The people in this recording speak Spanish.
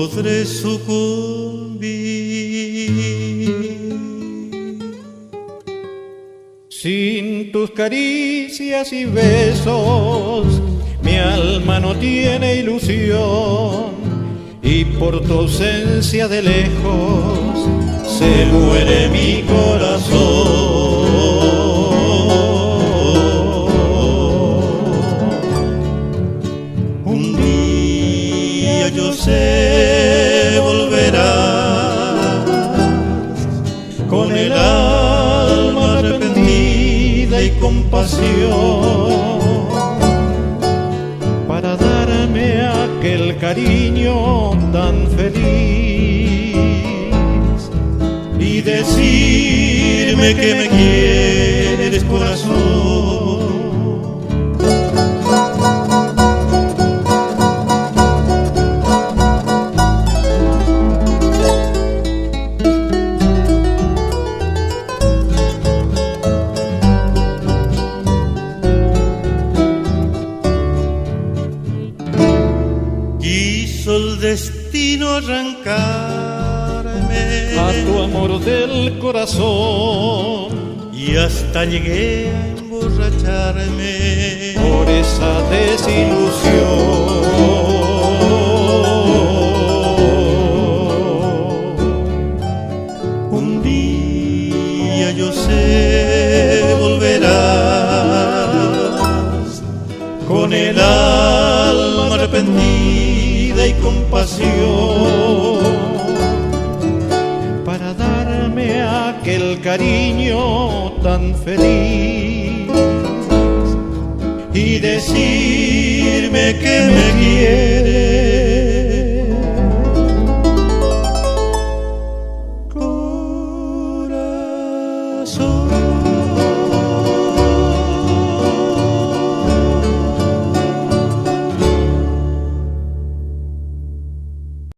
podré sucumbir. Sin tus caricias y besos, mi alma no tiene ilusión, y por tu ausencia de lejos se muere mi corazón. Un día yo sé volverás con el alma arrepentida y compasión para darme aquel cariño tan feliz y decirme que me quieres, corazón. Quiso el destino arrancarme a tu amor del corazón, y hasta llegué a emborracharme por esa desilusión. Un día yo sé volverás con el alma arrepentida y compasión para darme aquel cariño tan feliz y decirme que me quieres, corazón.